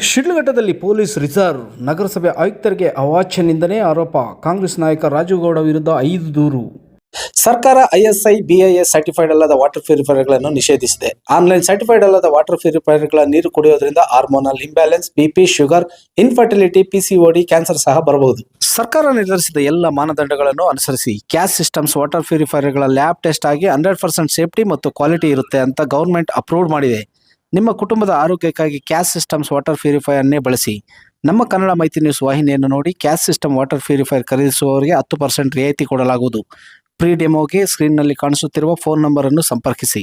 ಶಿಡ್ಲಘಟ್ಟದಲ್ಲಿ police reserve ನಗರಸಭೆ ಆಯುಕ್ತರಿಗೆ ಅವಾಚ್ಯ ನಿಂದನೆ ಆರೋಪ. ಕಾಂಗ್ರೆಸ್ ನಾಯಕ ರಾಜುಗೌಡ ವಿರುದ್ಧ 5 ದೂರು. ಸರ್ಕಾರ ಐಎಸ್ಐ ಬಿಐಎಸ್ ಸರ್ಟಿಫೈಡ್ ಅಲ್ಲದ ವಾಟರ್ ಪ್ಯೂರಿಫೈಯರ್ಗಳನ್ನು ನಿಷೇಧಿಸಿದೆ. ಆನ್ಲೈನ್ ಸರ್ಟಿಫೈಡ್ ಅಲ್ಲದ ವಾಟರ್ ಪ್ಯೂರಿಫೈಯರ್ಗಳ ನೀರು ಕುಡಿಯೋದ್ರಿಂದ hormonal imbalance, BP, sugar, infertility, PCOD, cancer ಸಹ ಬರಬಹುದು. ಸರ್ಕಾರ ನಿರ್ಧರಿಸಿದ ಎಲ್ಲ ಮಾನದಂಡಗಳನ್ನು ಅನುಸರಿಸಿ ಕ್ಯಾಸ್ ಸಿಸ್ಟಮ್ಸ್ ವಾಟರ್ ಪ್ಯೂರಿಫೈಯರ್ಗಳ ಲ್ಯಾಬ್ ಟೆಸ್ಟ್ ಆಗಿ 100% ಸೇಫ್ಟಿ ಮತ್ತು ಕ್ವಾಲಿಟಿ ಇರುತ್ತೆ ಅಂತ ಗವರ್ನಮೆಂಟ್ ಅಪ್ರೂವ್ ಮಾಡಿದೆ. ನಿಮ್ಮ ಕುಟುಂಬದ ಆರೋಗ್ಯಕ್ಕಾಗಿ ಕ್ಯಾಸ್ ಸಿಸ್ಟಮ್ಸ್ ವಾಟರ್ ಪ್ಯೂರಿಫೈಯರ್ನೇ ಬಳಸಿ. ನಮ್ಮ ಕನ್ನಡ ಮೈತ್ರಿ ನ್ಯೂಸ್ ವಾಹಿನಿಯನ್ನು ನೋಡಿ. ಕ್ಯಾಸ್ ಸಿಸ್ಟಮ್ ವಾಟರ್ ಪ್ಯೂರಿಫೈಯರ್ ಖರೀದಿಸುವವರಿಗೆ 10% ರಿಯಾಯಿತಿ ಕೊಡಲಾಗುವುದು. ಪ್ರೀ ಡೆಮೋಗೆ ಸ್ಕ್ರೀನ್ನಲ್ಲಿ ಕಾಣಿಸುತ್ತಿರುವ ಫೋನ್ ನಂಬರ್ ಅನ್ನು ಸಂಪರ್ಕಿಸಿ.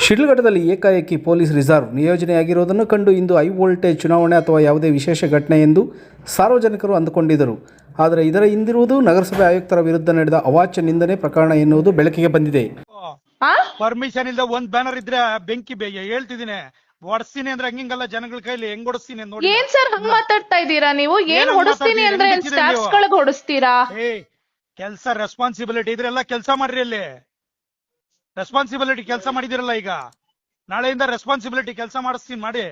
ಶಿಡ್ಲಘಟ್ಟದಲ್ಲಿ ಏಕಾಏಕಿ ಪೊಲೀಸ್ ರಿಸರ್ವ್ ನಿಯೋಜನೆಯಾಗಿರುವುದನ್ನು ಕಂಡು ಇಂದು ಹೈ ವೋಲ್ಟೇಜ್ ಚುನಾವಣೆ ಅಥವಾ ಯಾವುದೇ ವಿಶೇಷ ಘಟನೆ ಎಂದು ಸಾರ್ವಜನಿಕರು ಅಂದುಕೊಂಡಿದ್ದರು. ಆದರೆ ಇದರ ಹಿಂದಿರುವುದು ನಗರಸಭೆ ಆಯುಕ್ತರ ವಿರುದ್ಧ ನಡೆದ ಅವಾಚ್ಯ ನಿಂದನೆ ಪ್ರಕರಣ ಎನ್ನುವುದು ಬೆಳಕಿಗೆ ಬಂದಿದೆ. ಪರ್ಮಿಷನ್ ಇಲ್ಲದ ಒಂದ್ ಬ್ಯಾನರ್ ಇದ್ರೆ ಬೆಂಕಿ ಹೇಳ್ತಿದ್ದೀನಿ, ಹೊಡ್ಸ್ತೀನಿ ಅಂದ್ರೆ ಹಂಗಿಂಗಲ್ಲ, ಜನಗಳ ಕೈಲಿ ಹೆಂಗ್ ಹೊಡಿಸ್ತೀನಿ ನೋಡಿ. ಏನ್ ಸರ್ ಹಂಗ್ ಮಾತಾಡ್ತಾ ಇದ್ದೀರಾ ನೀವು? ಏನ್ ಹೊಡಿಸ್ತೀನಿ ಅಂದ್ರೆ ಸ್ಟಾಫ್ಸ್ ಗಳಿಗೆ ಹೊಡಿಸ್ತೀರಾ? ಕೆಲ್ಸ ರೆಸ್ಪಾನ್ಸಿಬಿಲಿಟಿ ಇದ್ರೆಲ್ಲ ಕೆಲಸ ಮಾಡ್ರಿ. ಅಲ್ಲಿ ರೆಸ್ಪಾನ್ಸಿಬಿಲಿಟಿ ಕೆಲಸ ಮಾಡಿದಿರಲ್ಲ, ಈಗ ನಾಳೆಯಿಂದ ರೆಸ್ಪಾನ್ಸಿಬಿಲಿಟಿ ಕೆಲಸ ಮಾಡಿಸ್ತೀನಿ ಮಾಡಿ.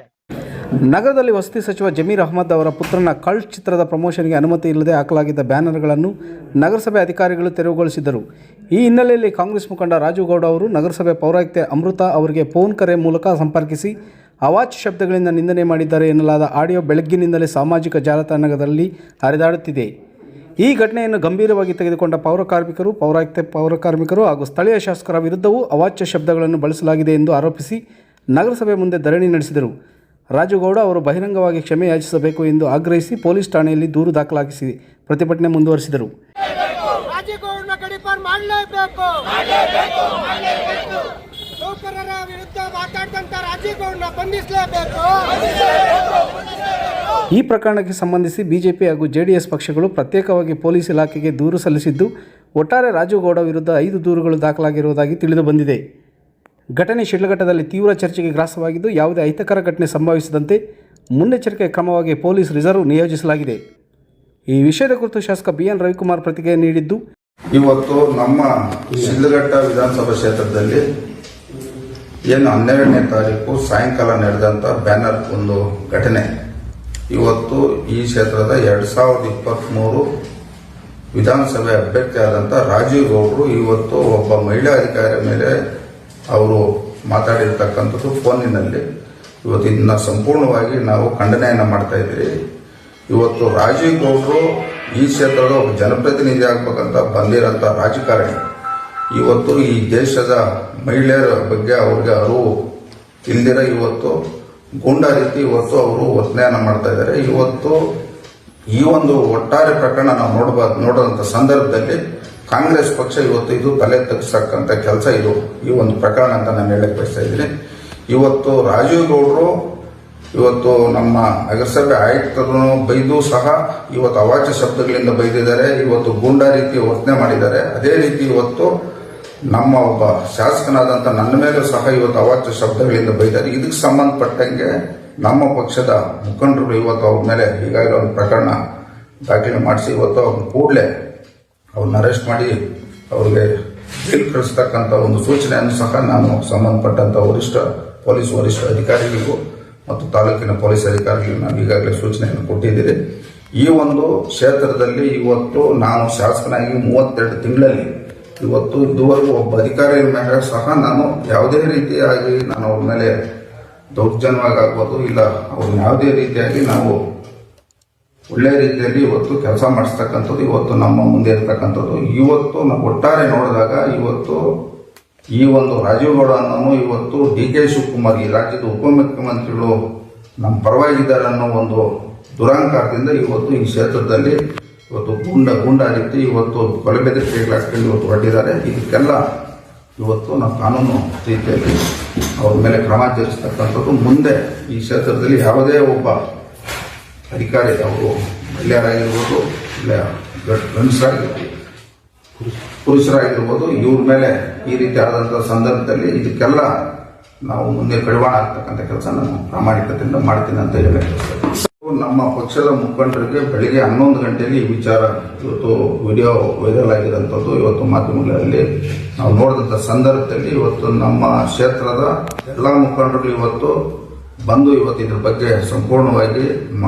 ನಗರದಲ್ಲಿ ವಸತಿ ಸಚಿವ ಜಮೀರ್ ಅಹಮದ್ ಅವರ ಪುತ್ರನ ಕಲ್ಟ್ ಚಿತ್ರದ ಪ್ರಮೋಷನ್ಗೆ ಅನುಮತಿ ಇಲ್ಲದೆ ಹಾಕಲಾಗಿದ್ದ ಬ್ಯಾನರ್ಗಳನ್ನು ನಗರಸಭೆ ಅಧಿಕಾರಿಗಳು ತೆರವುಗೊಳಿಸಿದ್ದರು. ಈ ಹಿನ್ನೆಲೆಯಲ್ಲಿ ಕಾಂಗ್ರೆಸ್ ಮುಖಂಡ ರಾಜುಗೌಡ ಅವರು ನಗರಸಭೆ ಪೌರಾಯುಕ್ತೆ ಅಮೃತಾ ಅವರಿಗೆ ಫೋನ್ ಕರೆ ಮೂಲಕ ಸಂಪರ್ಕಿಸಿ ಅವಾಚ್ಯ ಶಬ್ದಗಳಿಂದ ನಿಂದನೆ ಮಾಡಿದ್ದಾರೆ ಎನ್ನಲಾದ ಆಡಿಯೋ ಬೆಳಗ್ಗಿನಿಂದಲೇ ಸಾಮಾಜಿಕ ಜಾಲತಾಣದಲ್ಲಿ ಹರಿದಾಡುತ್ತಿದೆ. ಈ ಘಟನೆಯನ್ನು ಗಂಭೀರವಾಗಿ ತೆಗೆದುಕೊಂಡ ಪೌರಕಾರ್ಮಿಕರು ಹಾಗೂ ಸ್ಥಳೀಯ ಶಾಸಕರ ವಿರುದ್ಧವೂ ಅವಾಚ್ಯ ಶಬ್ದಗಳನ್ನು ಬಳಸಲಾಗಿದೆ ಎಂದು ಆರೋಪಿಸಿ ನಗರಸಭೆ ಮುಂದೆ ಧರಣಿ ನಡೆಸಿದರು. ರಾಜುಗೌಡ ಅವರು ಬಹಿರಂಗವಾಗಿ ಕ್ಷಮೆ ಯಾಚಿಸಬೇಕು ಎಂದು ಆಗ್ರಹಿಸಿ ಪೊಲೀಸ್ ಠಾಣೆಯಲ್ಲಿ ದೂರು ದಾಖಲಾಗಿಸಿ ಪ್ರತಿಭಟನೆ ಮುಂದುವರಿಸಿದರು. ಈ ಪ್ರಕರಣಕ್ಕೆ ಸಂಬಂಧಿಸಿ ಬಿಜೆಪಿ ಹಾಗೂ ಜೆಡಿಎಸ್ ಪಕ್ಷಗಳು ಪ್ರತ್ಯೇಕವಾಗಿ ಪೊಲೀಸ್ ಇಲಾಖೆಗೆ ದೂರು ಸಲ್ಲಿಸಿದ್ದು, ಒಟ್ಟಾರೆ ರಾಜುಗೌಡ ವಿರುದ್ಧ 5 ದೂರುಗಳು ದಾಖಲಾಗಿರುವುದಾಗಿ ತಿಳಿದು ಬಂದಿದೆ. ಘಟನೆ ಶಿಡ್ಲಘಟ್ಟದಲ್ಲಿ ತೀವ್ರ ಚರ್ಚೆಗೆ ಗ್ರಾಸವಾಗಿದ್ದು, ಯಾವುದೇ ಅಹಿತಕರ ಘಟನೆ ಸಂಭವಿಸದಂತೆ ಮುನ್ನೆಚ್ಚರಿಕೆ ಕ್ರಮವಾಗಿ ಪೊಲೀಸ್ ರಿಸರ್ವ್ ನಿಯೋಜಿಸಲಾಗಿದೆ. ಈ ವಿಷಯದ ಕುರಿತು ಶಾಸಕ BN ರವಿಕುಮಾರ್ ಪ್ರತಿಕ್ರಿಯೆ ನೀಡಿದ್ದು, ಇವತ್ತು ನಮ್ಮ ಶಿಡ್ಲಘಟ್ಟ ವಿಧಾನಸಭಾ ಕ್ಷೇತ್ರದಲ್ಲಿ ಏನು 12ನೇ ತಾರೀಕು ಸಾಯಂಕಾಲ ನಡೆದಂತ ಬ್ಯಾನರ್ ಒಂದು ಘಟನೆ, ಇವತ್ತು ಈ ಕ್ಷೇತ್ರದ 2023 ವಿಧಾನಸಭೆ ಅಭ್ಯರ್ಥಿ ಆದಂತ ರಾಜೀವ್ ಗೌಡರು ಇವತ್ತು ಒಬ್ಬ ಮಹಿಳಾ ಅಧಿಕಾರಿ ಮೇಲೆ ಅವರು ಮಾತಾಡಿರ್ತಕ್ಕಂಥದ್ದು ಫೋನಿನಲ್ಲಿ. ಇವತ್ತು ಇದನ್ನ ಸಂಪೂರ್ಣವಾಗಿ ನಾವು ಖಂಡನೆಯನ್ನ ಮಾಡ್ತಾ ಇದ್ದೀವಿ. ಇವತ್ತು ರಾಜೀವ್ ಗೌಡರು ಈ ಕ್ಷೇತ್ರದ ಒಬ್ಬ ಜನಪ್ರತಿನಿಧಿ ಆಗ್ಬೇಕಂತ ಬಂದಿರೋಂಥ ರಾಜಕಾರಣಿ. ಇವತ್ತು ಈ ದೇಶದ ಮಹಿಳೆಯರ ಬಗ್ಗೆ ಅವ್ರಿಗೆ ಅರಿವು ಇಲ್ದಿರ ಇವತ್ತು ಗೂಂಡಾ ರೀತಿ ಇವತ್ತು ಅವರು ವರ್ತನೆಯನ್ನ ಮಾಡ್ತಾ ಇದ್ದಾರೆ. ಇವತ್ತು ಈ ಒಂದು ಒಟ್ಟಾರೆ ಪ್ರಕರಣ ನಾವು ನೋಡುವಂತ ಸಂದರ್ಭದಲ್ಲಿ ಕಾಂಗ್ರೆಸ್ ಪಕ್ಷ ಇವತ್ತು ಇದು ತಲೆ ತಗ್ಸಕ್ಕಂತ ಕೆಲಸ ಇದು ಈ ಒಂದು ಪ್ರಕರಣ ಅಂತ ನಾನು ಹೇಳಕ್ ಬಯಸ್ತಾ ಇದ್ದೀನಿ. ಇವತ್ತು ರಾಜೀವ್ ಗೌಡರು ಇವತ್ತು ನಮ್ಮ ನಗರಸಭೆ ಆಯುಕ್ತರನ್ನು ಬೈದು ಸಹ ಇವತ್ತು ಅವಾಚ್ಯ ಶಬ್ದಗಳಿಂದ ಬೈದಿದ್ದಾರೆ. ಇವತ್ತು ಗೂಂಡಾ ರೀತಿ ವರ್ತನೆ ಮಾಡಿದ್ದಾರೆ. ಅದೇ ರೀತಿ ಇವತ್ತು ನಮ್ಮ ಒಬ್ಬ ಶಾಸಕನಾದಂತ ನನ್ನ ಮೇಲೂ ಸಹ ಇವತ್ತು ಅವಾಚ್ಯ ಶಬ್ದಗಳಿಂದ ಬೈದ್ದಾರೆ. ಇದಕ್ಕೆ ಸಂಬಂಧಪಟ್ಟಂಗೆ ನಮ್ಮ ಪಕ್ಷದ ಮುಖಂಡರು ಇವತ್ತು ಅವ್ರ ಮೇಲೆ ಈಗಾಗಲೇ ಒಂದು ಪ್ರಕರಣ ದಾಖಲೆ ಮಾಡಿಸಿ ಇವತ್ತು ಅವ್ರನ್ನ ಕೂಡಲೇ ಅವ್ರನ್ನ ಅರೆಸ್ಟ್ ಮಾಡಿ ಅವ್ರಿಗೆ ಜೈಲು ಕಳಿಸ್ತಕ್ಕಂಥ ಒಂದು ಸೂಚನೆಯನ್ನು ಸಹ ನಾನು ಸಂಬಂಧಪಟ್ಟಂತ ಪೊಲೀಸ್ ವರಿಷ್ಠ ಅಧಿಕಾರಿಗಳಿಗೂ ಮತ್ತು ತಾಲೂಕಿನ ಪೊಲೀಸ್ ಅಧಿಕಾರಿಗಳಿಗೂ ನಾನು ಈಗಾಗಲೇ ಸೂಚನೆಯನ್ನು ಕೊಟ್ಟಿದ್ದೀನಿ. ಈ ಒಂದು ಕ್ಷೇತ್ರದಲ್ಲಿ ಇವತ್ತು ನಾನು ಶಾಸಕನಾಗಿ 32 ತಿಂಗಳಲ್ಲಿ ಇವತ್ತು ಇದುವರೆಗೂ ಒಬ್ಬ ಅಧಿಕಾರಿ ಮೇಲೆ ಸಹ ನಾನು ಯಾವುದೇ ರೀತಿಯಾಗಿ ನಾನು ಅವ್ರ ಮೇಲೆ ದೌರ್ಜನ್ಯವಾಗಿ ಆಗ್ಬೋದು, ಇಲ್ಲ ಅವ್ರನ್ನ ಯಾವುದೇ ರೀತಿಯಾಗಿ ನಾವು ಒಳ್ಳೆ ರೀತಿಯಲ್ಲಿ ಇವತ್ತು ಕೆಲಸ ಮಾಡಿಸ್ತಕ್ಕಂಥದ್ದು ಇವತ್ತು ನಮ್ಮ ಮುಂದೆ ಇರ್ತಕ್ಕಂಥದ್ದು. ಇವತ್ತು ನಾವು ಒಟ್ಟಾರೆ ನೋಡಿದಾಗ ಇವತ್ತು ಈ ಒಂದು ರಾಜೀವ್ ಗೌಡ ಅನ್ನೋ ಇವತ್ತು DK ಶಿವಕುಮಾರ್ ಈ ರಾಜ್ಯದ ಉಪಮುಖ್ಯಮಂತ್ರಿಗಳು ನಮ್ಮ ಪರವಾಗಿದ್ದಾರೆ ಅನ್ನೋ ಒಂದು ದುರಾಂಕಾರದಿಂದ ಇವತ್ತು ಈ ಕ್ಷೇತ್ರದಲ್ಲಿ ಇವತ್ತು ಗೂಂಡಾ ರೀತಿ ಇವತ್ತು ಕೊಲೆ ಬೆದರಿಕೆಗಳಾಗ್ತದೆ ಇವತ್ತು ಹೊರಟಿದ್ದಾರೆ. ಇದಕ್ಕೆಲ್ಲ ಇವತ್ತು ನಾವು ಕಾನೂನು ರೀತಿಯಲ್ಲಿ ಅವ್ರ ಮೇಲೆ ಕ್ರಮ ಜರುಗಿಸ್ತಕ್ಕಂಥದ್ದು. ಮುಂದೆ ಈ ಕ್ಷೇತ್ರದಲ್ಲಿ ಯಾವುದೇ ಒಬ್ಬ ಅಧಿಕಾರಿ ಅವರು ಮಹಿಳೆಯರಾಗಿರ್ಬೋದು, ಇಲ್ಲ ಗಂಡಸರಾಗಿರ್ಬೋದು, ಪುರುಷರಾಗಿರ್ಬೋದು, ಇವ್ರ ಮೇಲೆ ಈ ರೀತಿ ಆದಂತಹ ಸಂದರ್ಭದಲ್ಲಿ ಇದಕ್ಕೆಲ್ಲ ನಾವು ಮುಂದೆ ಕಡಿವಾಣ ಆಗ್ತಕ್ಕಂಥ ಕೆಲಸ ನಾನು ಪ್ರಾಮಾಣಿಕತೆಯಿಂದ ಮಾಡ್ತೀನಿ ಅಂತ ಹೇಳಿ ನಮ್ಮ ಪಕ್ಷದ ಮುಖಂಡರಿಗೆ ಬೆಳಿಗ್ಗೆ 11 ಗಂಟೆಯಲ್ಲಿ ಈ ವಿಚಾರ ಇವತ್ತು ವಿಡಿಯೋ ವೈರಲ್ ಆಗಿದಂಥದ್ದು ಇವತ್ತು ಮಾಧ್ಯಮಗಳಲ್ಲಿ ನಾವು ನೋಡಿದಂಥ ಸಂದರ್ಭದಲ್ಲಿ ಇವತ್ತು ನಮ್ಮ ಕ್ಷೇತ್ರದ ಎಲ್ಲ ಮುಖಂಡರು ಇವತ್ತು ಬಂದು ಇವತ್ತು ಇದ್ರ ಬಗ್ಗೆ ಸಂಪೂರ್ಣವಾಗಿ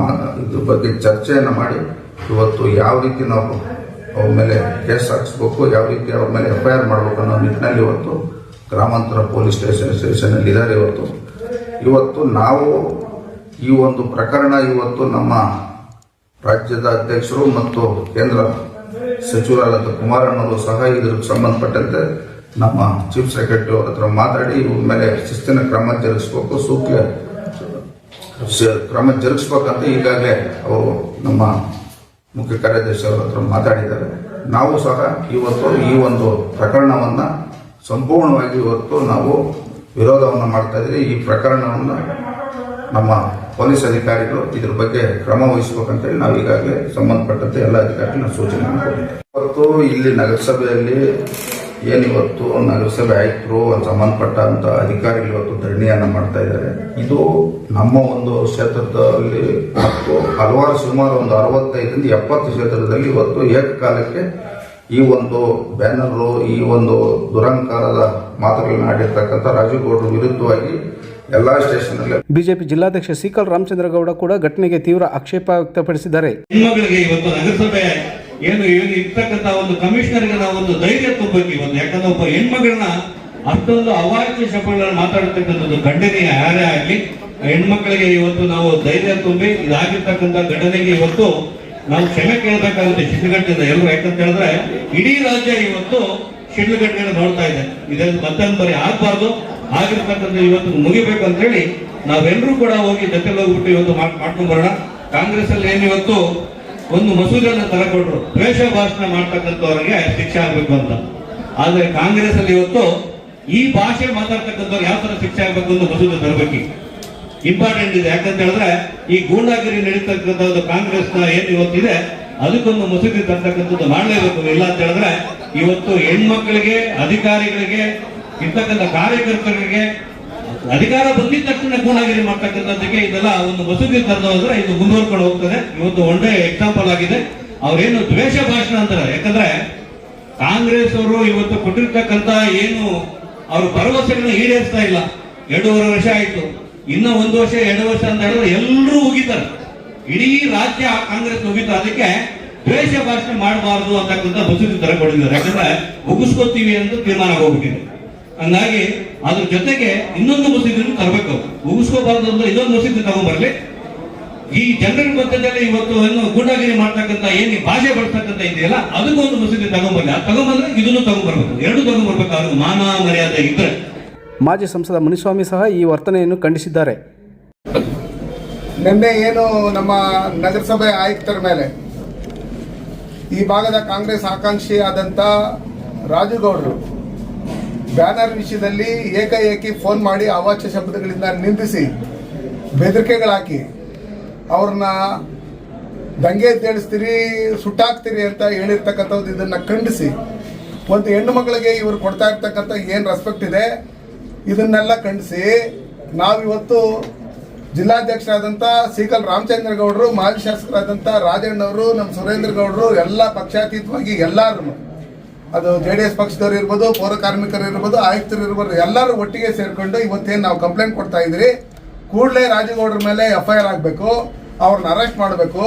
ಇದ್ರ ಬಗ್ಗೆ ಚರ್ಚೆಯನ್ನು ಮಾಡಿ ಇವತ್ತು ಯಾವ ರೀತಿ ನಾವು ಅವ್ರ ಮೇಲೆ ಕೇಸ್ ಹಾಕಿಸ್ಬೇಕು, ಯಾವ ರೀತಿ ಅವ್ರ ಮೇಲೆ FIR ಮಾಡಬೇಕು ಅನ್ನೋ ನಿಟ್ಟಿನಲ್ಲಿ ಇವತ್ತು ಗ್ರಾಮಾಂತರ ಪೊಲೀಸ್ ಸ್ಟೇಷನಲ್ಲಿ ಇದ್ದಾರೆ. ಇವತ್ತು ನಾವು ಈ ಒಂದು ಪ್ರಕರಣ ಇವತ್ತು ನಮ್ಮ ರಾಜ್ಯದ ಅಧ್ಯಕ್ಷರು ಮತ್ತು ಕೇಂದ್ರ ಸಚಿವರಾದ ಕುಮಾರಣ್ಣವರು ಸಹ ಇದಕ್ಕೆ ಸಂಬಂಧಪಟ್ಟಂತೆ ನಮ್ಮ ಚೀಫ್ ಸೆಕ್ರೆಟರಿ ಅವರ ಹತ್ರ ಮಾತಾಡಿ ಇವ್ರ ಮೇಲೆ ಶಿಸ್ತಿನ ಕ್ರಮ ಜರುಗಿಸಬೇಕು, ಸೂಕ್ತ ಕ್ರಮ ಜರುಗಿಸ್ಬೇಕಂತ ಈಗಾಗಲೇ ಅವರು ನಮ್ಮ ಮುಖ್ಯ ಕಾರ್ಯದರ್ಶಿ ಅವರ ಹತ್ರ ಮಾತಾಡಿದ್ದಾರೆ. ನಾವು ಸಹ ಇವತ್ತು ಈ ಒಂದು ಪ್ರಕರಣವನ್ನು ಸಂಪೂರ್ಣವಾಗಿ ಇವತ್ತು ನಾವು ವಿರೋಧವನ್ನು ಮಾಡ್ತಾ ಇದ್ದೀವಿ. ಈ ಪ್ರಕರಣವನ್ನು ನಮ್ಮ ಪೊಲೀಸ್ ಅಧಿಕಾರಿಗಳು ಇದ್ರ ಬಗ್ಗೆ ಕ್ರಮ ವಹಿಸಬೇಕಂತೇಳಿ ನಾವು ಈಗಾಗಲೇ ಸಂಬಂಧಪಟ್ಟಂತೆ ಎಲ್ಲ ಅಧಿಕಾರಿಗಳು ಸೂಚನೆ ಕೊಟ್ಟಿದ್ದೇವೆ. ಇವತ್ತು ಇಲ್ಲಿ ನಗರಸಭೆಯಲ್ಲಿ ಏನಿವತ್ತು ನಗರಸಭೆ ಆಯುಕ್ತರು ಸಂಬಂಧಪಟ್ಟಂತ ಅಧಿಕಾರಿಗಳು ಇವತ್ತು ಧರಣಿಯನ್ನ ಮಾಡ್ತಾ ಇದ್ದಾರೆ. ಇದು ನಮ್ಮ ಒಂದು ಕ್ಷೇತ್ರದಲ್ಲಿ ಮತ್ತು ಹಲವಾರು ಸುಮಾರು ಒಂದು 65ರಿಂದ 70 ಕ್ಷೇತ್ರದಲ್ಲಿ ಇವತ್ತು ಏಕಕಾಲಕ್ಕೆ ಈ ಒಂದು ಬ್ಯಾನರು, ಈ ಒಂದು ದುರಂಕಾರದ ಮಾತುಗಳನ್ನ ಆಡಿರ್ತಕ್ಕಂಥ ರಾಜುಗೌಡರ ವಿರುದ್ಧವಾಗಿ ಎಲ್ಲಾ ಸ್ಟೇಷನ್ ಅಲ್ಲಿ ಬಿಜೆಪಿ ಜಿಲ್ಲಾಧ್ಯಕ್ಷ ಸಿಕಲ್ ರಾಮಚಂದ್ರಗೌಡ ಕೂಡ ಘಟನೆಗೆ ತೀವ್ರ ಆಕ್ಷೇಪ ವ್ಯಕ್ತಪಡಿಸಿದ್ದಾರೆ. ಹೆಣ್ಮಗಳಿಗೆ ಇವತ್ತು ನಗರಸಭೆ ಏನು ಇರ್ತಕ್ಕಂಥ ಒಂದು ಕಮಿಷನರ್ಗೆ ನಾವು ಒಂದು ಧೈರ್ಯ ತುಂಬಬೇಕು ಇವತ್ತು. ಯಾಕಂದ್ರೆ ಒಬ್ಬ ಹೆಣ್ಮಗಳನ್ನ ಅಷ್ಟೊಂದು ಅವಾಚ್ಯ ಶಬ್ದಗಳನ್ನು ಮಾತಾಡತಕ್ಕಂಥದ್ದು ಖಂಡನೀಯ. ಯಾರೇ ಆಗ್ಲಿ ಹೆಣ್ಮಕ್ಳಿಗೆ ಇವತ್ತು ನಾವು ಧೈರ್ಯ ತುಂಬಿ ಇದಾಗಿರ್ತಕ್ಕಂಥ ಘಟನೆಗೆ ಇವತ್ತು ನಾವು ಕ್ಷಮೆ ಕೇಳಬೇಕಾಗುತ್ತೆ ಶಿಡ್ಲಘಟ್ಟದಿಂದ ಎಲ್ಲರೂ. ಯಾಕಂತ ಹೇಳಿದ್ರೆ ಇಡೀ ರಾಜ್ಯ ಇವತ್ತು ಶಿಡ್ಲಘಟ್ಟೆಯನ್ನು ನೋಡ್ತಾ ಇದೆ. ಇದನ್ನು ಮತ್ತೊಂದು ಬರೀ ಆಗ್ಬಾರ್ದು, ಆಗಿರ್ತಕ್ಕಂಥ ಇವತ್ತು ಮುಗಿಬೇಕು ಅಂತ ಹೇಳಿ ನಾವೆಲ್ಲರೂ ಕೂಡ ಹೋಗಿ ಜೊತೆಲಿ ಹೋಗ್ಬಿಟ್ಟು ಇವತ್ತು ಮಾಡ್ಕೊಂಡ್ ಬರೋಣ. ಕಾಂಗ್ರೆಸ್ ಅಲ್ಲಿ ಏನಿವತ್ತು ಒಂದು ಮಸೂದೆಯನ್ನು ತರಕೊಟ್ರು, ದ್ವೇಷ ಭಾಷಣ ಮಾಡ್ತಕ್ಕಂಥವ್ರಿಗೆ ಶಿಕ್ಷೆ ಆಗ್ಬೇಕು ಅಂತ. ಆದ್ರೆ ಕಾಂಗ್ರೆಸ್ ಅಲ್ಲಿ ಇವತ್ತು ಈ ಭಾಷೆ ಮಾತಾಡ್ತಕ್ಕಂಥವ್ರು ಯಾವ ತರ ಶಿಕ್ಷೆ ಆಗ್ಬೇಕು ಅಂತ ಮಸೂದೆ ತರಬೇಕು, ಇಂಪಾರ್ಟೆಂಟ್ ಇದೆ. ಯಾಕಂತ ಹೇಳಿದ್ರೆ ಈ ಗೂಂಡಾಗಿರಿ ನಡೀತಕ್ಕಂಥದ್ದು ಕಾಂಗ್ರೆಸ್ನ ಏನು ಇವತ್ತಿದೆ ಅದಕ್ಕೊಂದು ಮಸೂದೆ ತರ್ತಕ್ಕಂಥದ್ದು ಮಾಡಲೇಬೇಕು. ಇಲ್ಲ ಅಂತ ಹೇಳಿದ್ರೆ ಇವತ್ತು ಹೆಣ್ಮಕ್ಳಿಗೆ, ಅಧಿಕಾರಿಗಳಿಗೆ, ಇರ್ತಕ್ಕಂಥ ಕಾರ್ಯಕರ್ತರಿಗೆ ಅಧಿಕಾರ ಬಂದಿದ ತಕ್ಷಣ ಗೂಂಡಾಗಿರಿ ಮಾಡ್ತಕ್ಕಂಥದ್ದಕ್ಕೆ ಇದೆಲ್ಲ ಒಂದು ಮಸೂದೆ ತರದೋದ್ರೆ ಇದು ಮುಂದುವರ್ಕೊಂಡು ಹೋಗ್ತದೆ. ಇವತ್ತು ಒಳ್ಳೆ ಎಕ್ಸಾಂಪಲ್ ಆಗಿದೆ. ಅವ್ರೇನು ದ್ವೇಷ ಭಾಷಣ ಅಂತಾರೆ. ಯಾಕಂದ್ರೆ ಕಾಂಗ್ರೆಸ್ ಅವರು ಇವತ್ತು ಕೊಟ್ಟಿರ್ತಕ್ಕಂಥ ಏನು ಅವ್ರ ಭರವಸೆಗಳನ್ನ ಈಡೇರಿಸ್ತಾ ಇಲ್ಲ. 2.5 ವರ್ಷ ಆಯ್ತು, ಇನ್ನೂ 1 ವರ್ಷ 2 ವರ್ಷ ಅಂತ ಹೇಳಿದ್ರೆ ಎಲ್ಲರೂ ಹೋಗಿದ್ದಾರೆ, ಇಡೀ ರಾಜ್ಯ ಕಾಂಗ್ರೆಸ್ ಹೋಗಿತ್ತು. ಅದಕ್ಕೆ ದ್ವೇಷ ಭಾಷಣ ಮಾಡಬಾರ್ದು ಅಂತಕ್ಕಂಥ ಮಸೂದೆ ತರ ಕೊಟ್ಟಿದ್ದಾರೆ. ಯಾಕಂದ್ರೆ ಮುಗಿಸ್ಕೊತೀವಿ ಅಂತ ತೀರ್ಮಾನ ಹೋಗ್ಬಿಟ್ಟಿದೆ. ಹಂಗಾಗಿ ಅದ್ರ ಜೊತೆಗೆ ಇನ್ನೊಂದು ಮಸೂದೆಯನ್ನು ತರಬೇಕು. ಮುಗಿಸ್ಕೋಬಾರ್ದು ಅಂದ್ರೆ ಇದೊಂದು ಮಸೂದೆ ತಗೊಂಡ್ಬರ್ಲಿ. ಈ ಜನರ ಮಧ್ಯದಲ್ಲಿ ಇವತ್ತು ಏನು ಗೂಂಡಾಗಿರಿ ಮಾಡ್ತಕ್ಕಂಥ ಏನು ಭಾಷೆ ಬಳಸ್ತಕ್ಕಂಥ ಇದೆಯಲ್ಲ ಅದಕ್ಕೊಂದು ಮಸೂದೆ ತಗೊಂಡ್ಬರ್ಲಿ. ಅದು ತಗೊಂಡ್ಬಂದ್ರೆ ಇದನ್ನು ತಗೊಂಡ್ಬರ್ಬೇಕು, ಎರಡು ತಗೊಂಡ್ಬರ್ಬೇಕಾದ್ರೆ ಮಾನ ಮರ್ಯಾದೆ ಇದ್ರೆ. ಮಾಜಿ ಸಂಸದ ಮುನಿಸ್ವಾಮಿ ಸಹ ಈ ವರ್ತನೆಯನ್ನು ಖಂಡಿಸಿದ್ದಾರೆ. ನಿನ್ನೆ ಏನು ನಮ್ಮ ನಗರಸಭೆ ಆಯುಕ್ತರ ಮೇಲೆ ಈ ಭಾಗದ ಕಾಂಗ್ರೆಸ್ ಆಕಾಂಕ್ಷಿಯಾದಂಥ ರಾಜುಗೌಡರು ಬ್ಯಾನರ್ ವಿಷಯದಲ್ಲಿ ಏಕಾಏಕಿ ಫೋನ್ ಮಾಡಿ ಅವಾಚ್ಯ ಶಬ್ದಗಳಿಂದ ನಿಂದಿಸಿ ಬೆದರಿಕೆಗಳಾಕಿ ಅವ್ರನ್ನ ದಂಗೆ ಎದ್ದೇಳಿಸ್ತೀರಿ, ಸುಟ್ಟಾಕ್ತೀರಿ ಅಂತ ಹೇಳಿರ್ತಕ್ಕಂಥದ್ದು ಇದನ್ನ ಖಂಡಿಸಿ ಒಂದು ಹೆಣ್ಣು ಮಗಳಿಗೆ ಇವರು ಕೊಡ್ತಾ ಇರ್ತಕ್ಕಂಥ ಏನು ರೆಸ್ಪೆಕ್ಟ್ ಇದೆ ಇದನ್ನೆಲ್ಲ ಖಂಡಿಸಿ ನಾವಿವತ್ತು ಜಿಲ್ಲಾಧ್ಯಕ್ಷರಾದಂಥ ಸಿಕಲ್ ರಾಮಚಂದ್ರಗೌಡರು, ಮಾಜಿ ಶಾಸಕರಾದಂಥ ರಾಜಣ್ಣವರು, ನಮ್ಮ ಸುರೇಂದ್ರ ಗೌಡರು ಎಲ್ಲ ಪಕ್ಷಾತೀತವಾಗಿ ಎಲ್ಲರೂ, ಅದು JDS ಪಕ್ಷದವ್ರು ಇರ್ಬೋದು, ಪೌರ ಕಾರ್ಮಿಕರು ಇರ್ಬೋದು, ಆಯುಕ್ತರು ಇರ್ಬೋದು, ಎಲ್ಲರೂ ಒಟ್ಟಿಗೆ ಸೇರ್ಕೊಂಡು ಇವತ್ತೇನು ನಾವು ಕಂಪ್ಲೇಂಟ್ ಕೊಡ್ತಾ ಇದ್ದೀರಿ, ಕೂಡಲೇ ರಾಜುಗೌಡರ ಮೇಲೆ FIR ಆಗಬೇಕು, ಅವ್ರನ್ನ ಅರೆಸ್ಟ್ ಮಾಡಬೇಕು,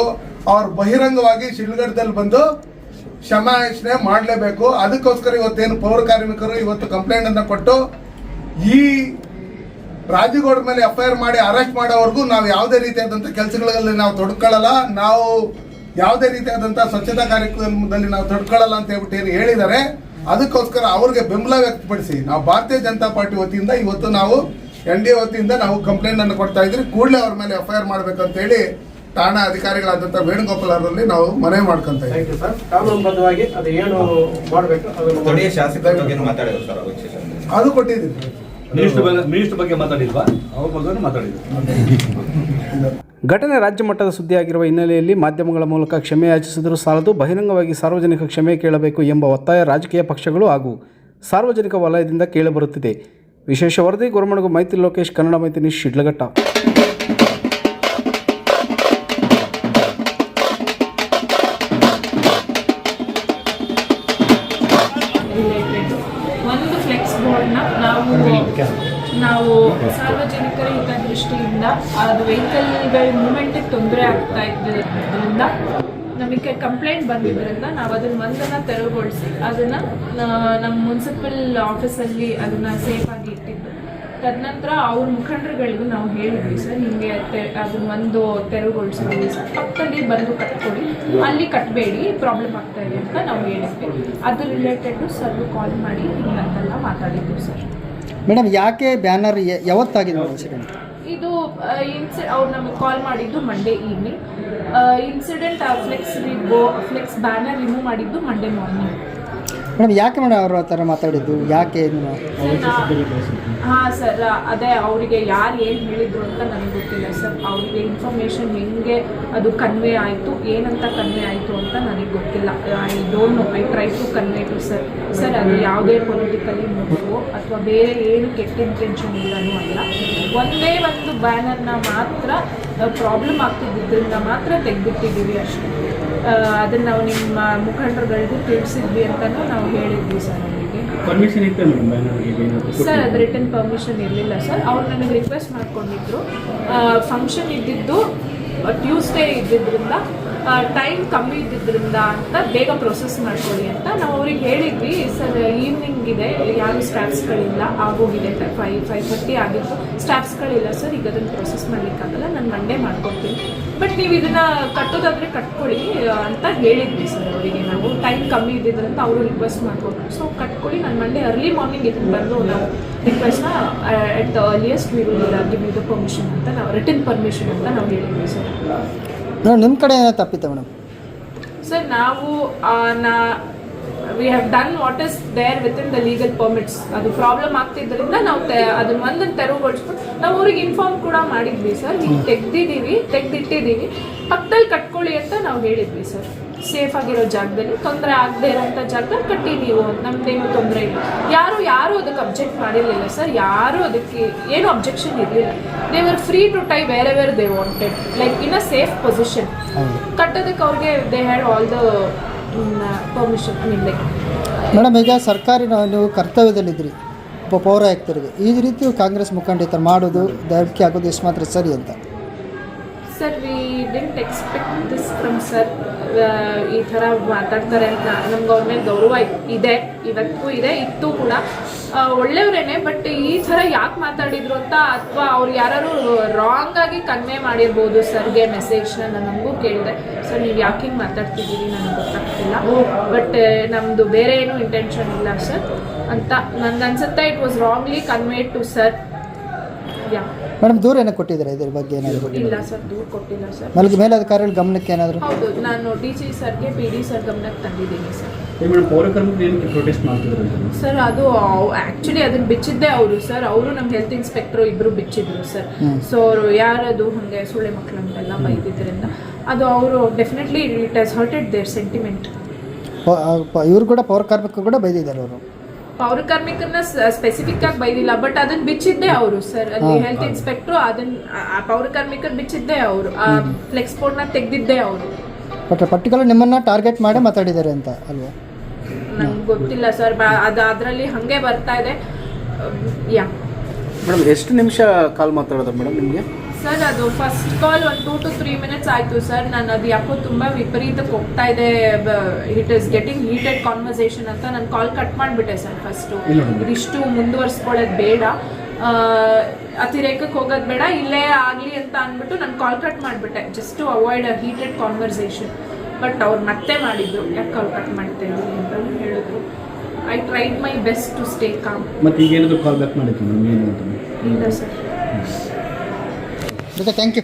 ಅವ್ರು ಬಹಿರಂಗವಾಗಿ ಶಿಡ್ಲಘಟ್ಟದಲ್ಲಿ ಬಂದು ಕ್ಷಮಾಯಾಚನೆ ಮಾಡಲೇಬೇಕು. ಅದಕ್ಕೋಸ್ಕರ ಇವತ್ತೇನು ಪೌರ ಕಾರ್ಮಿಕರು ಇವತ್ತು ಕಂಪ್ಲೇಂಟ್ ಅನ್ನು ಕೊಟ್ಟು ಈ ರಾಜುಗೌಡರ ಮೇಲೆ FIR ಮಾಡಿ ಅರೆಸ್ಟ್ ಮಾಡೋವರೆಗೂ ನಾವು ಯಾವುದೇ ರೀತಿಯಾದಂಥ ಕೆಲಸಗಳಲ್ಲಿ ನಾವು ತೊಡ್ಕೊಳ್ಳಲ್ಲ, ನಾವು ಯಾವುದೇ ರೀತಿಯಾದಂಥ ಸ್ವಚ್ಛತಾ ಕಾರ್ಯಕ್ರಮದಲ್ಲಿ ನಾವು ತೊಡ್ಕೊಳ್ಳಲ್ಲ ಅಂತ ಹೇಳ್ಬಿಟ್ಟು ಏನು ಹೇಳಿದ್ದಾರೆ. ಅದಕ್ಕೋಸ್ಕರ ಅವ್ರಿಗೆ ಬೆಂಬಲ ವ್ಯಕ್ತಪಡಿಸಿ ನಾವು ಭಾರತೀಯ ಜನತಾ ಪಾರ್ಟಿ ವತಿಯಿಂದ ಇವತ್ತು ನಾವು NDA ವತಿಯಿಂದ ನಾವು ಕಂಪ್ಲೇಂಟ್ ಅನ್ನು ಕೊಡ್ತಾ ಇದ್ರಿ. ಕೂಡಲೇ ಅವ್ರ ಮೇಲೆ FIR ಮಾಡಬೇಕಂತ ಹೇಳಿ ಠಾಣಾ ಅಧಿಕಾರಿಗಳಾದಂಥ ವೇಣುಗೋಪಾಲ್ ಅವರಲ್ಲಿ ನಾವು ಮನವಿ ಮಾಡ್ಕೊಂತ ಇದ್ದೀವಿ. ಕಾನೂನುಬದ್ಧವಾಗಿ ಅದು ಏನು ಮಾಡಬೇಕು ಅದು ಕೊಟ್ಟಿದ್ದೀವಿ. ಮಿನಿಸ್ಟರ್ ಬಗ್ಗೆ ಮಾತಾಡಿಲ್ವಾ? ಅವ್ರ ಬಗ್ಗೆ ಮಾತಾಡಿದ್ರು. ಘಟನೆ ರಾಜ್ಯ ಮಟ್ಟದ ಸುದ್ದಿಯಾಗಿರುವ ಹಿನ್ನೆಲೆಯಲ್ಲಿ ಮಾಧ್ಯಮಗಳ ಮೂಲಕ ಕ್ಷಮೆ ಯಾಚಿಸಿದರೂ ಸಾಲದು, ಬಹಿರಂಗವಾಗಿ ಸಾರ್ವಜನಿಕ ಕ್ಷಮೆ ಕೇಳಬೇಕು ಎಂಬ ಒತ್ತಾಯ ರಾಜಕೀಯ ಪಕ್ಷಗಳು ಹಾಗೂ ಸಾರ್ವಜನಿಕ ವಲಯದಿಂದ ಕೇಳಿಬರುತ್ತಿದೆ. ವಿಶೇಷ ವರದಿ ಗುರುಮಣಗು ಮೈತ್ರಿ ಲೋಕೇಶ್, ಕನ್ನಡ ಮೈತ್ರಿ ನ್ಯೂಸ್, ಶಿಡ್ಲಘಟ್ಟ. ಸಾರ್ವಜನಿಕರ ಹಿತದೃಷ್ಟಿಯಿಂದ ಅದು ವೆಹಿಕಲ್ಗಳ ಮೂವ್ಮೆಂಟಿಗೆ ತೊಂದರೆ ಆಗ್ತಾ ಇದ್ದರಿಂದ ನಮಗೆ ಕಂಪ್ಲೇಂಟ್ ಬಂದಿದ್ದರಿಂದ ನಾವು ಅದನ್ನು ಒಂದನ್ನು ತೆರವುಗೊಳಿಸಿ ಅದನ್ನು ನಮ್ಮ ಮುನ್ಸಿಪಲ್ ಆಫೀಸಲ್ಲಿ ಅದನ್ನು ಸೇಫಾಗಿ ಇಟ್ಟಿದ್ದು. ತದನಂತರ ಅವ್ರ ಮುಖಂಡರುಗಳಿಗೂ ನಾವು ಹೇಳಿದ್ವಿ ಸರ್, ಹಿಂಗೆ ಅದನ್ನೊಂದು ತೆರವುಗೊಳಿಸಿದ್ವಿ ಸರ್, ಪಕ್ಕದಲ್ಲಿ ಬಂದು ಕಟ್ಕೊಡಿ, ಅಲ್ಲಿ ಕಟ್ಟಬೇಡಿ, ಪ್ರಾಬ್ಲಮ್ ಆಗ್ತಾ ಇದೆ ಅಂತ ನಾವು ಹೇಳಿದ್ವಿ. ಅದು ರಿಲೇಟೆಡ್ ಸರ್ಗೂ ಕಾಲ್ ಮಾಡಿ ಹಿಂಗಂತೆಲ್ಲ ಮಾತಾಡಿದ್ವಿ ಸರ್. ಮೇಡಮ್, ಯಾಕೆ ಬ್ಯಾನರ್ ಯಾವತ್ತಾಗಿದೆ ಇನ್ಸಿಡೆಂಟ್? ಇದು ಅವ್ರು ನಮಗೆ ಕಾಲ್ ಮಾಡಿದ್ದು Monday evening. Incident flex banner remove ಮಾಡಿದ್ದು ಮಂಡೇ ಮಾರ್ನಿಂಗ್. ಮೇಡಮ್, ಯಾಕೆ ಮೇಡಮ್ ಅವರು ಆ ಥರ ಮಾತಾಡಿದ್ದು? ಯಾಕೆ? ಹಾಂ ಸರ್, ಅದೇ ಅವರಿಗೆ ಯಾರು ಏನು ಹೇಳಿದ್ರು ಅಂತ ನನಗೆ ಗೊತ್ತಿಲ್ಲ ಸರ್. ಅವರಿಗೆ ಇನ್ಫಾರ್ಮೇಷನ್ ಹೆಂಗೆ ಅದು ಕನ್ವೆ ಆಯಿತು, ಏನಂತ ಕನ್ವೆ ಆಯಿತು ಅಂತ ನನಗೆ ಗೊತ್ತಿಲ್ಲ. I don't know. I try to convey to sir ಅದು ಯಾವುದೇ ಪೊಲಿಟಿಕಲಿ ಮೂವು ಅಥವಾ ಬೇರೆ ಏನು ಕೆಟ್ಟ ಇಂಟೆನ್ಷನ್ ಇಲ್ಲನೂ ಅಲ್ಲ. ಒಂದೇ ಒಂದು ಬ್ಯಾನರ್ನ ಮಾತ್ರ ಪ್ರಾಬ್ಲಮ್ ಆಗ್ತಿದ್ದರಿಂದ ಮಾತ್ರ ತೆಗೆದಿಟ್ಟಿದ್ದೀವಿ ಅಷ್ಟೇ. ಅದನ್ನು ನಾವು ನಿಮ್ಮ ಮುಖಂಡರುಗಳಿಗೂ ತಿಳಿಸಿದ್ವಿ ಅಂತಲೂ ನಾವು ಹೇಳಿದ್ವಿ ಸರ್ ಅವರಿಗೆ. ಪರ್ಮಿಷನ್ ಇತ್ತು ಮೇಡಮ್ ಸರ್, ಅದು ರಿಟರ್ನ್ ಪರ್ಮಿಷನ್ ಇರಲಿಲ್ಲ ಸರ್. ಅವ್ರು ನನಗೆ ರಿಕ್ವೆಸ್ಟ್ ಮಾಡ್ಕೊಂಡಿದ್ರು. ಫಂಕ್ಷನ್ ಇದ್ದಿದ್ದು ಟ್ಯೂಸ್ಡೇ ಇದ್ದಿದ್ದರಿಂದ, ಟೈಮ್ ಕಮ್ಮಿ ಇದ್ದಿದ್ದರಿಂದ ಅಂತ ಬೇಗ ಪ್ರೊಸೆಸ್ ಮಾಡ್ಕೊಳ್ಳಿ ಅಂತ ನಾವು ಅವ್ರಿಗೆ ಹೇಳಿದ್ವಿ. ಸರ್, ಈವ್ನಿಂಗ್ ಇದೆ, ಯಾರು ಸ್ಟಾಫ್ಸ್ಗಳಿಲ್ಲ, ಆಗೋಗಿದೆ 5:30 ಆಗಿತ್ತು, ಸ್ಟಾಫ್ಸ್ಗಳಿಲ್ಲ ಸರ್, ಈಗ ಅದನ್ನು ಪ್ರೊಸೆಸ್ ಮಾಡಲಿಕ್ಕಾಗಲ್ಲ, ನಾನು ಮಂಡೇ ಮಾಡ್ಕೊಡ್ತೀನಿ, ಬಟ್ ನೀವು ಇದನ್ನು ಕಟ್ಟೋದಾದರೆ ಕಟ್ಕೊಳ್ಳಿ ಅಂತ ಹೇಳಿದ್ವಿ ಸರ್ ಅವರಿಗೆ. ನಾವು ಟೈಮ್ ಕಮ್ಮಿ ಇದ್ದಿದ್ದರಿಂದ ಅವರು ರಿಕ್ವೆಸ್ಟ್ ಮಾಡ್ಕೊಟ್ರು. ಸೊ ಕಟ್ಕೊಳ್ಳಿ, ನಾನು ಮಂಡೇ ಅರ್ಲಿ ಮಾರ್ನಿಂಗ್ ಇದನ್ನು ಬಂದು ನಾವು ರಿಕ್ವೆಸ್ಟ್ನ at the earliest we will give you the permission ಅಂತ ನಾವು ರಿಟರ್ನ್ ಪರ್ಮಿಷನ್ ಅಂತ ನಾವು ಹೇಳಿದ್ವಿ ಸರ್. ನಿಮ್ಮ ಕಡೆ ಏನೋ ತಪ್ಪಿತ್ತು ಮೇಡಮ್? ಸರ್, ನಾವು we have done what is there within the legal permits. ಅದು ಪ್ರಾಬ್ಲಮ್ ಆಗ್ತಿದ್ದರಿಂದ ನಾವು ಅದನ್ನ ಒಂದನ್ನು ತೆರವುಗೊಳಿಸ್ಕೊಂಡು ನಾವು ಅವ್ರಿಗೆ ಇನ್ಫಾರ್ಮ್ ಕೂಡ ಮಾಡಿದ್ವಿ ಸರ್. ಈಗ ತೆಗೆದಿಟ್ಟಿದ್ದೀವಿ, ಪಕ್ಕದಲ್ಲಿ ಕಟ್ಕೊಳ್ಳಿ ಅಂತ ನಾವು ಹೇಳಿದ್ವಿ ಸರ್. ಸೇಫ್ ಆಗಿರೋ ಜಾಗದಲ್ಲಿ, ತೊಂದರೆ ಆಗದೆ ಇರೋಂಥ ಜಾಗದಲ್ಲಿ ಕಟ್ಟಿ ನೀವು, ನಮ್ದೇನು ತೊಂದರೆ ಇಲ್ಲ. ಯಾರು ಅದಕ್ಕೆ ಅಬ್ಜೆಕ್ಟ್ ಮಾಡಿರಲಿಲ್ಲ ಸರ್. ಯಾರು ಅದಕ್ಕೆ ಏನು ಅಬ್ಜೆಕ್ಷನ್ ಇರಲಿಲ್ಲ. They were free to tie wherever they wanted, like in a safe position. ಕಟ್ಟೋದಕ್ಕೆ ಅವ್ರಿಗೆ they had all the permission. I mean like madam, ಈಗ ಸರ್ಕಾರಿ ನೀವು ಕರ್ತವ್ಯದಲ್ಲಿದ್ದಿರಿ, ಪೌರಾಯುಕ್ತರಿಗೆ ಈ ರೀತಿ ಕಾಂಗ್ರೆಸ್ ಮುಖಂಡ ಈ ಥರ ಮಾಡೋದು, ಧಮಕಿ ಆಗೋದು ಎಷ್ಟು ಮಾತ್ರ ಸರಿ ಅಂತ? Sir, we didn't expect this from sir. ಈ ಥರ ಮಾತಾಡ್ತಾರೆ ಅಂತ ನಮ್ಗೆ ಅವ್ರ ಮೇಲೆ ಗೌರವ ಇದೆ, ಇವತ್ತಿಗೂ ಇದೆ, ಇತ್ತು ಕೂಡ. ಒಳ್ಳೆಯವರೇನೆ, ಬಟ್ ಈ ಥರ ಯಾಕೆ ಮಾತಾಡಿದ್ರು ಅಂತ, ಅಥವಾ ಅವ್ರು ಯಾರು ರಾಂಗ್ ಆಗಿ ಕನ್ವೆ ಮಾಡಿರ್ಬೋದು ಸರ್ಗೆ ಮೆಸೇಜ್ನ. ನನಗೂ ಕೇಳಿದೆ, ಸರ್ ನೀವು ಯಾಕೆ ಹಿಂಗೆ ಮಾತಾಡ್ತಿದ್ದೀರಿ ನನಗೆ ಗೊತ್ತಾಗ್ತಿಲ್ಲ, ಬಟ್ ನಮ್ಮದು ಬೇರೆ ಏನೂ ಇಂಟೆನ್ಷನ್ ಇಲ್ಲ ಸರ್ ಅಂತ ನನಗೆ ಅನ್ಸುತ್ತೆ. It was wrongly conveyed to sir. Yeah madam, ದೂರ ಏನೋ ಕೊಟ್ಟಿದ್ದಾರೆ ಇದ್ರ ಬಗ್ಗೆ? ಏನಾದರೂ ಇಲ್ಲ ಸರ್, ದೂರ ಕೊಟ್ಟಿಲ್ಲ ಸರ್. ಮೇಲಧಿಕಾರಿಗಳ ಗಮನಕ್ಕೆ ಏನಾದರೂ? ಹೌದು, ನಾನು DC ಸರ್ಗೆ PD ಸರ್ ಗಮನಕ್ಕೆ ತಂದಿದ್ದೀನಿ ಸರ್. ಮೇಡಮ್, ಪೌರಕರ್ಮಿಗಳು ಏನು ಪ್ರೊಟೆಸ್ಟ್ ಮಾಡ್ತಿದ್ರು ಸರ್? ಅದು ಆ್ಯಕ್ಚುಲಿ ಅದನ್ನು ಬಿಚ್ಚಿದ್ದೆ ಅವರು ಸರ್. ಅವರು ನಮ್ಮ ಹೆಲ್ತ್ ಇನ್ಸ್ಪೆಕ್ಟರ್ ಇಬ್ಬರು ಬಿಚ್ಚಿದ್ರು ಸರ್. ಸೊ ಅವರು ಯಾರದು ಹಾಗೆ ಸುಳ್ಳೆ ಮಕ್ಕಳು ಅಂತೆಲ್ಲ ಬೈದಿದ್ದರಿಂದ ಅದು ಅವರು definitely it has hurted their sentiment. ಇವರು ಕೂಡ ಪೌರಕಾರ್ಮಿಕರು ಕೂಡ ಬೈದಿದ್ದಾರೆ. ಅವರು ಪೌರಕಾರ್ಮಿಕರನ್ನ ಸ್ಪೆಸಿಫಿಕ್ ಆಗಿ ಬೈದಿಲ್ಲ, ಬಟ್ ಅದನ್ನ ಬಿಚ್ಚಿದ್ದೆ ಅವರು ಸರ್. ಅಲ್ಲಿ ಹೆಲ್ತ್ ಇನ್ಸ್ಪೆಕ್ಟರ್ ಅದನ್ನ ಪೌರಕಾರ್ಮಿಕರು ಬಿಚ್ಚಿದ್ದೆ ಅವರು, ಫ್ಲೆಕ್ಸ್ ಬೋರ್ಡ್ನ ತೆಗೆದಿದ್ದೆ ಅವರು. ಬಟ್ ಪರ್ಟಿಕ್ಯುಲರ್ ನಿಮ್ಮನ್ನ ಟಾರ್ಗೆಟ್ ಮಾಡಿ ಮಾತಾಡಿದ್ದಾರೆ ಅಂತ ಅಲ್ವಾ? ನಂಗೆ ಗೊತ್ತಿಲ್ಲ ಸರ್, ಅದು ಅದರಲ್ಲಿ ಹಾಗೆ ಬರ್ತಾ ಇದೆ. ಯಾ ಮೇಡಮ್, ಎಷ್ಟು ನಿಮಿಷ ಕಾಲ್ ಮಾತಾಡೋದು ಮೇಡಮ್ ನಿಮಗೆ? ಸರ್, ಅದು ಫಸ್ಟ್ ಕಾಲ್ ಒಂದು 2 to 3 minutes ಆಯಿತು ಸರ್. ನಾನು ಅದು ಯಾಕೋ ತುಂಬ ವಿಪರೀತಕ್ಕೆ ಹೋಗ್ತಾ ಇದೆ, it is getting heated conversation ಅಂತ ನಾನು ಕಾಲ್ ಕಟ್ ಮಾಡಿಬಿಟ್ಟೆ ಸರ್. ಫಸ್ಟು ಇದಿಷ್ಟು ಮುಂದುವರ್ಸ್ಕೊಳ್ಳೋದು ಬೇಡ, ಅತಿರೇಕಕ್ಕೆ ಹೋಗೋದು ಬೇಡ, ಇಲ್ಲೇ ಆಗಲಿ ಅಂತ ಅಂದ್ಬಿಟ್ಟು ನಾನು ಕಾಲ್ ಕಟ್ ಮಾಡಿಬಿಟ್ಟೆ, just to avoid a heated conversation. But ಅವ್ರು ಮತ್ತೆ ಮಾಡಿದ್ರು, ಯಾಕೆ ಕಾಲ್ ಕಟ್ ಮಾಡ್ತಾ ಇದ್ದೀವಿ ಅಂತ ಹೇಳಿದ್ರು. I tried my best to stay calm. ಮತ್ತೆ ಈಗ ಏನಾದರೂ ಕಾಲ್ ಬ್ಯಾಕ್ ಮಾಡಿದ್ರು ಮೇಡಮ್? ಏನು ಅಂತ ಇಲ್ಲ ಸರ್. Thank you.